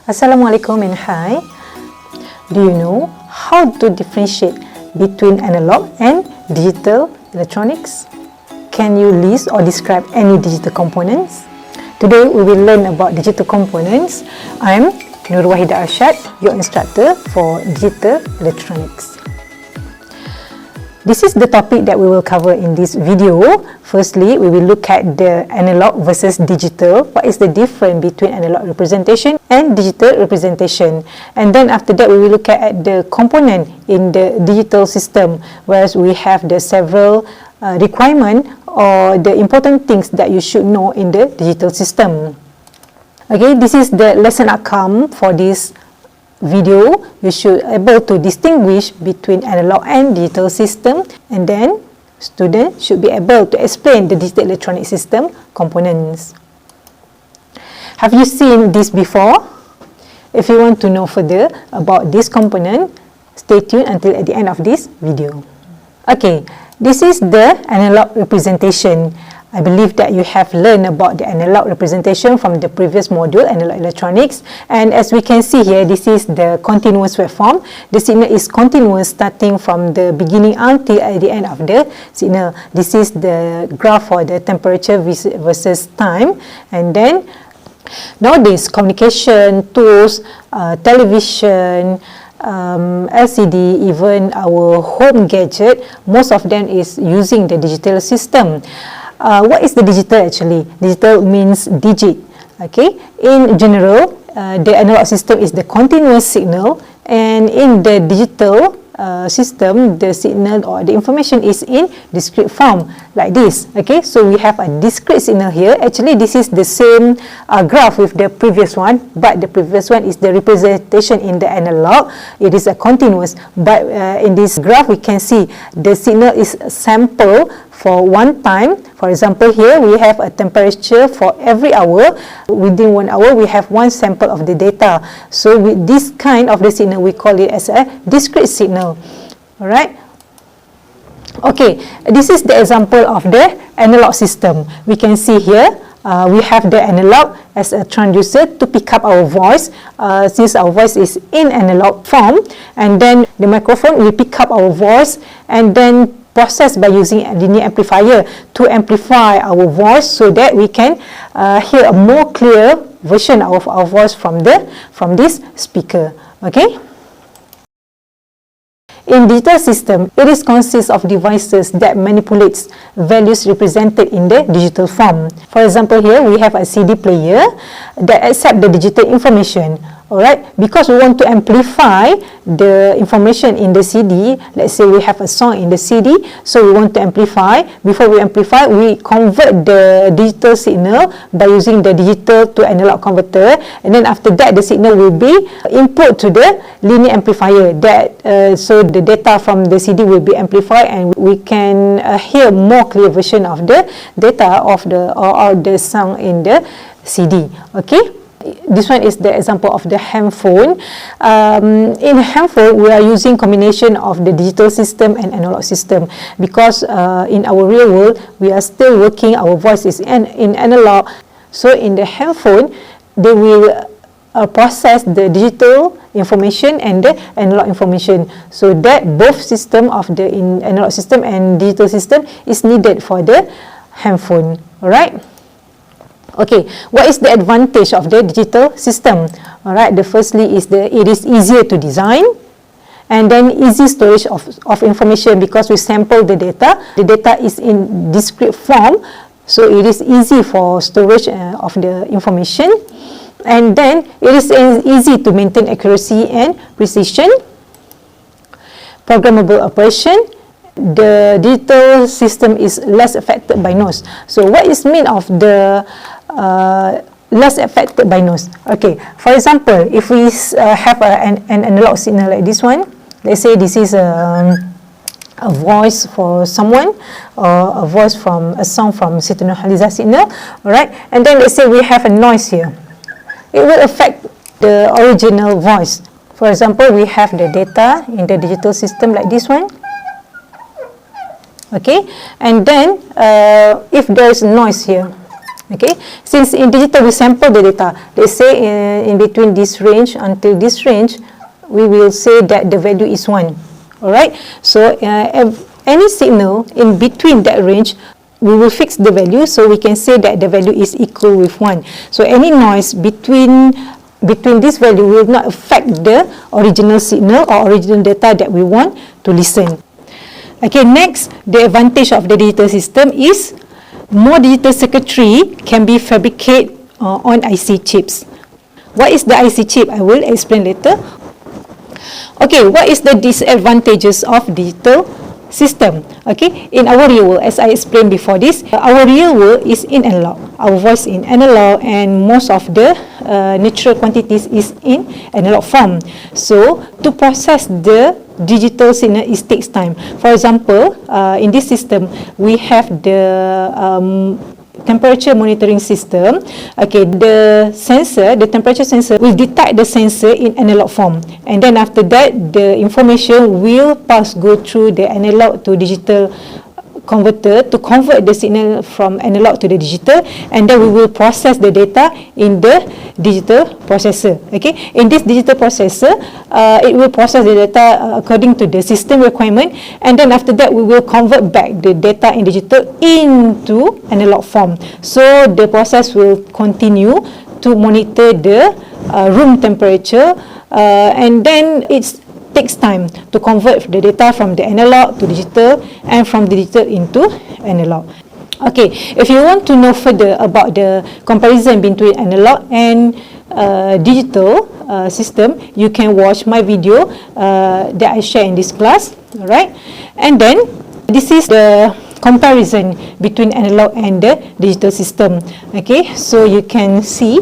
Assalamualaikum and hi. Do you know how to differentiate between analog and digital electronics? Can you list or describe any digital components? Today we will learn about digital components. I'm Nur Wahida Arshad, your instructor for digital electronics. This is the topic that we will cover in this video. Firstly, we will look at the analog versus digital. What is the difference between analog representation and digital representation? And then after that, we will look at the component in the digital system, whereas we have the several requirement or the important things that you should know in the digital system. Okay, this is the lesson outcome for this video. You should be able to distinguish between analog and digital system, and then students should be able to explain the digital electronic system components. Have you seen this before? If you want to know further about this component, stay tuned until at the end of this video. Okay, this is the analog representation. I believe that you have learned about the analog representation from the previous module, analog electronics. And as we can see here, this is the continuous waveform. The signal is continuous starting from the beginning until at the end of the signal. This is the graph for the temperature versus time. And then nowadays, communication tools, television, LCD, even our home gadget, most of them is using the digital system. What is the digital actually? Digital means digit. Okay. In general, the analog system is the continuous signal, and in the digital system, the signal or the information is in discrete form like this. Okay, so we have a discrete signal here. Actually, this is the same graph with the previous one, but the previous one is the representation in the analog. It is a continuous, but in this graph we can see the signal is sample for one time. For example, here we have a temperature for every hour. Within 1 hour, we have one sample of the data. So with this kind of the signal, we call it as a discrete signal. Alright. Okay, this is the example of the analog system. We can see here, we have the analog as a transducer to pick up our voice, since our voice is in analog form, and then the microphone will pick up our voice and then process by using a linear amplifier to amplify our voice so that we can hear a more clear version of our voice from this speaker. Okay. In digital system, it is consists of devices that manipulates values represented in the digital form. For example, here we have a CD player that accepts the digital information. Alright, because we want to amplify the information in the CD. Let's say we have a song in the CD, so we want to amplify. Before we amplify, we convert the digital signal by using the digital to analog converter, and then after that the signal will be input to the linear amplifier. So the data from the CD will be amplified, and we can hear more clear version of the data of the song in the CD. Okay. This one is the example of the handphone. In a handphone, we are using combination of the digital system and analog system, because in our real world, we are still working, our voice is in analog. So in the handphone, they will process the digital information and the analog information, so that both system of the analog system and digital system is needed for the handphone. Alright. Okay, what is the advantage of the digital system? Alright, the firstly is it is easier to design, and then easy storage of information, because we sample the data. The data is in discrete form, so it is easy for storage of the information, and then it is easy to maintain accuracy and precision. Programmable operation. The digital system is less affected by noise. So what is mean of the less affected by noise? Okay, for example, if we have an analog signal like this one, let's say this is a voice for someone, or a voice from a song from Siti Nurhaliza signal, alright, and then let's say we have a noise here. It will affect the original voice. For example, we have the data in the digital system like this one. Okay, and then if there is noise here, Okay, since in digital we sample the data, let's say in between this range until this range, we will say that the value is 1. Alright, so any signal in between that range, we will fix the value, so we can say that the value is equal with 1. So any noise between this value will not affect the original signal or original data that we want to listen. Okay, next, the advantage of the digital system is more digital circuitry can be fabricated on IC chips. What is the IC chip? I will explain later. Okay, what is the disadvantages of digital system? Okay, in our real world, as I explained before this, our real world is in analog. Our voice in analog, and most of the natural quantities is in analog form. So to process the digital signal, it takes time. For example, in this system, we have the temperature monitoring system. Okay, the sensor, the temperature sensor will detect the sensor in analog form, and then after that the information will go through the analog to digital converter to convert the signal from analog to the digital, and then we will process the data in the digital processor. Okay, in this digital processor, it will process the data according to the system requirement, and then after that we will convert back the data in digital into analog form. So the process will continue to monitor the room temperature, and then it takes time to convert the data from the analog to digital and from digital into analog. Okay, if you want to know further about the comparison between analog and digital system, you can watch my video that I share in this class. Alright, and then this is the comparison between analog and the digital system. Okay, so you can see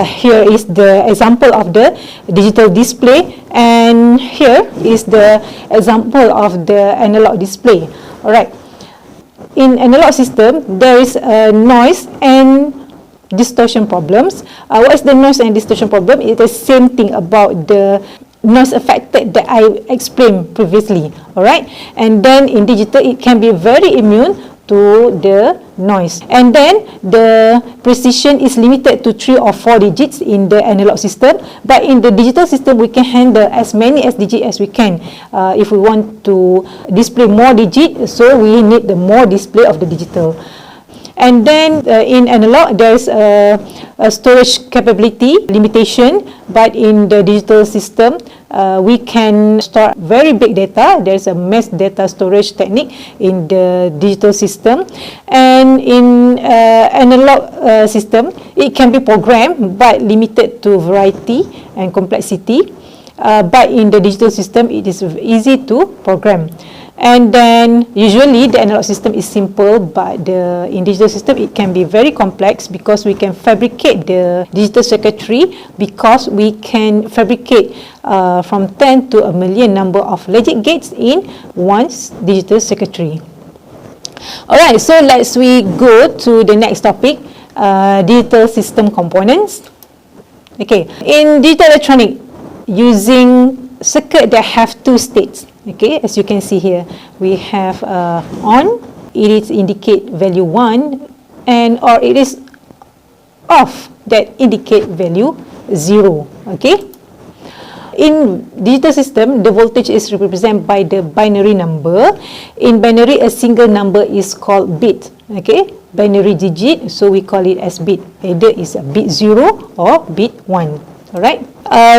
here is the example of the digital display, and here is the example of the analog display. Alright, in analog system there is noise and distortion problems. What is the noise and distortion problem? It's the same thing about the noise affected that I explained previously. Alright, and then in digital it can be very immune to the noise, and then the precision is limited to 3 or 4 digits in the analog system, but in the digital system we can handle as many digits as we can. If we want to display more digits, so we need the more display of the digital. And then in analog there's a storage capability limitation, but in the digital system we can store very big data. There's a mass data storage technique in the digital system, and in analog system it can be programmed but limited to variety and complexity, but in the digital system it is easy to program. And then usually the analog system is simple, but in digital system it can be very complex because we can fabricate the digital circuitry, because we can fabricate from 10 to a million number of logic gates in one digital circuitry. Alright, so let's go to the next topic, digital system components. Okay, in digital electronic, using circuit that have 2 states. Okay, as you can see here, we have on, it is indicate value 1, and or it is off, that indicate value 0. Okay, in digital system the voltage is represented by the binary number. In binary, a single number is called bit. Okay, binary digit, so we call it as bit. Either is a bit 0 or bit 1. Alright,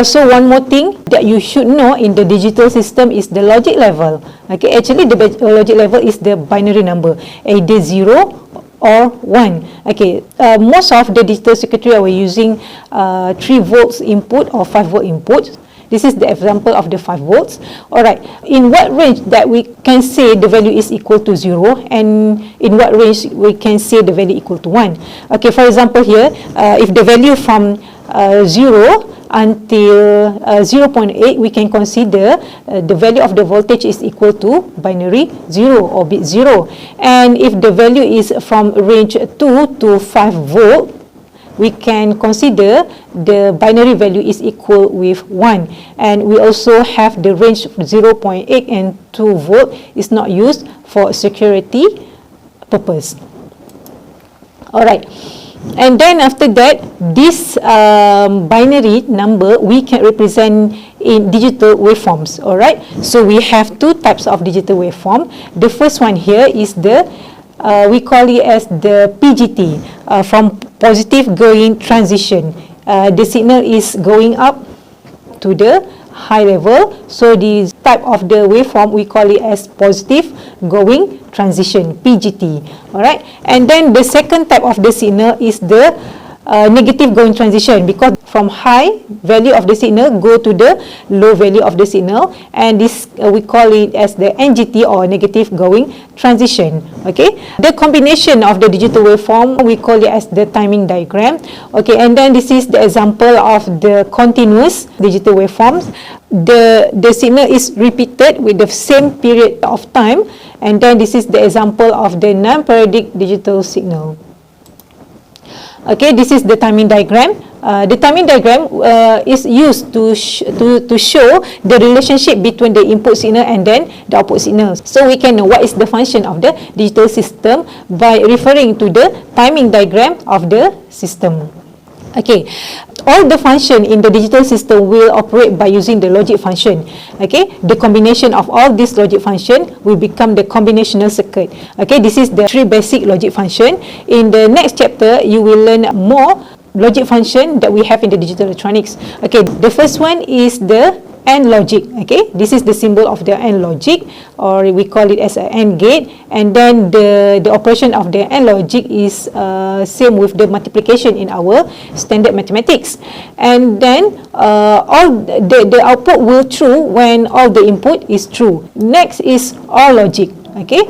so one more thing that you should know in the digital system is the logic level. Okay, actually the logic level is the binary number, either 0 or 1. Okay, most of the digital circuitry are using 3 volts input or 5 volt input. This is the example of the 5 volts. Alright, in what range that we can say the value is equal to 0, and in what range we can say the value equal to 1. Okay, for example here, if the value from 0 until 0.8, we can consider the value of the voltage is equal to binary 0 or bit 0. And if the value is from range 2 to 5 volt, we can consider the binary value is equal with 1. And we also have the range 0.8 and 2 volt is not used for security purpose. Alright. And then after that, this binary number we can represent in digital waveforms. All right. So we have two types of digital waveform. The first one here is the we call it as the PGT, from positive going transition. The signal is going up to the high level, so this type of the waveform we call it as positive going transition, PGT. Alright, and then the second type of the signal is the negative going transition, because from high value of the signal go to the low value of the signal, and this we call it as the NGT, or negative going transition. Okay, the combination of the digital waveform we call it as the timing diagram. Okay, and then this is the example of the continuous digital waveforms. The signal is repeated with the same period of time, and then this is the example of the non-periodic digital signal. Okay, this is the timing diagram. The timing diagram is used to show the relationship between the input signal and then the output signal. So we can know what is the function of the digital system by referring to the timing diagram of the system. Okay, all the function in the digital system will operate by using the logic function. Okay, the combination of all this logic function will become the combinational circuit. Okay, this is the three basic logic function. In the next chapter, you will learn more logic function that we have in the digital electronics. Okay, the first one is the AND logic. Okay, this is the symbol of the AND logic, or we call it as an AND gate. And then the operation of the AND logic is same with the multiplication in our standard mathematics. And then all the output will true when all the input is true. Next is OR logic. Okay,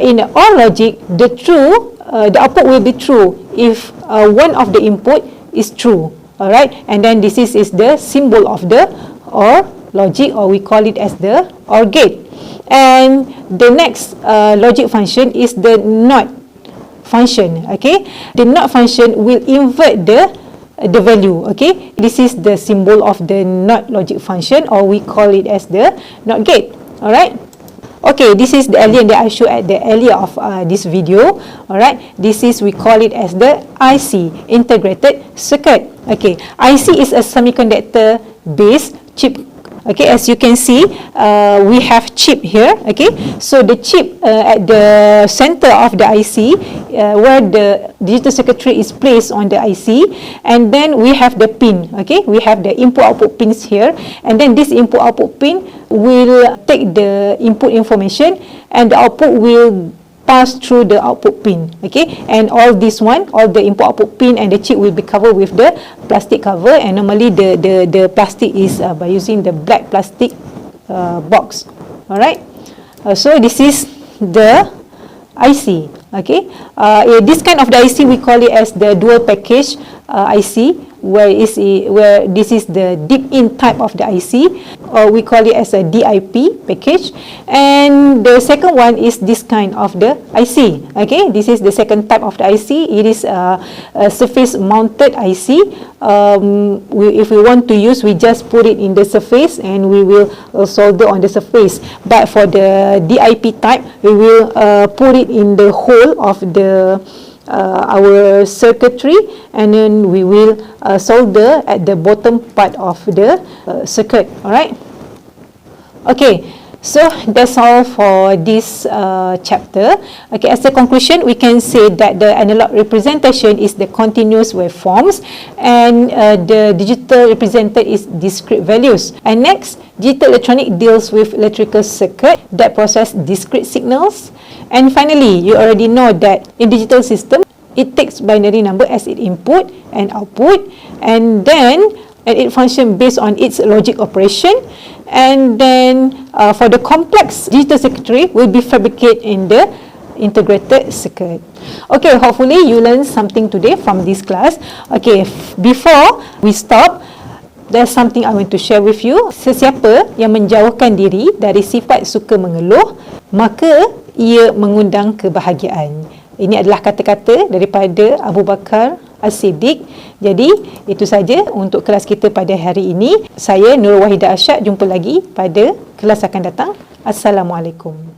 in the OR logic, the output will be true if one of the input is true. All right, and then this is the symbol of the OR logic, or we call it as the OR gate. And the next logic function is the NOT function. Okay, the NOT function will invert the value. Okay, this is the symbol of the NOT logic function, or we call it as the NOT gate. All right. Okay, this is the element that I showed at the earlier of this video. Alright, this is, we call it as the IC, integrated circuit. Okay, IC is a semiconductor based chip. Okay, as you can see, we have chip here. Okay, so the chip at the center of the IC, where the digital circuitry is placed on the IC, and then we have the pin. Okay, we have the input-output pins here, and then this input-output pin will take the input information, and the output will pass through the output pin. Okay, and all this one, all the input-output pin and the chip will be covered with the plastic cover, and normally the plastic is by using the black plastic box. Alright, so this is the IC. Okay, this kind of the IC we call it as the dual package IC, where this is the deep in type of the IC, or we call it as a DIP package. And the second one is this kind of the IC. Okay, this is the second type of the IC. It is a surface mounted IC. If we want to use, we just put it in the surface and we will solder on the surface. But for the DIP type, we will put it in the hole of the our circuitry, and then we will solder at the bottom part of the circuit. Alright, okay, so that's all for this chapter. Okay, as a conclusion, we can say that the analog representation is the continuous waveforms, and the digital represented is discrete values. And next, digital electronic deals with electrical circuit that process discrete signals. And finally, you already know that in digital system, it takes binary number as its input and output, and then it functions based on its logic operation. And then for the complex digital circuitry will be fabricated in the integrated circuit. Okay, hopefully you learned something today from this class. Okay, before we stop, there's something I want to share with you. Sesiapa yang menjauhkan diri dari sifat suka mengeluh, maka ia mengundang kebahagiaan. Ini adalah kata-kata daripada Abu Bakar As-Siddiq. Jadi, itu saja untuk kelas kita pada hari ini. Saya Nur Wahidah Arsyad, jumpa lagi pada kelas akan datang. Assalamualaikum.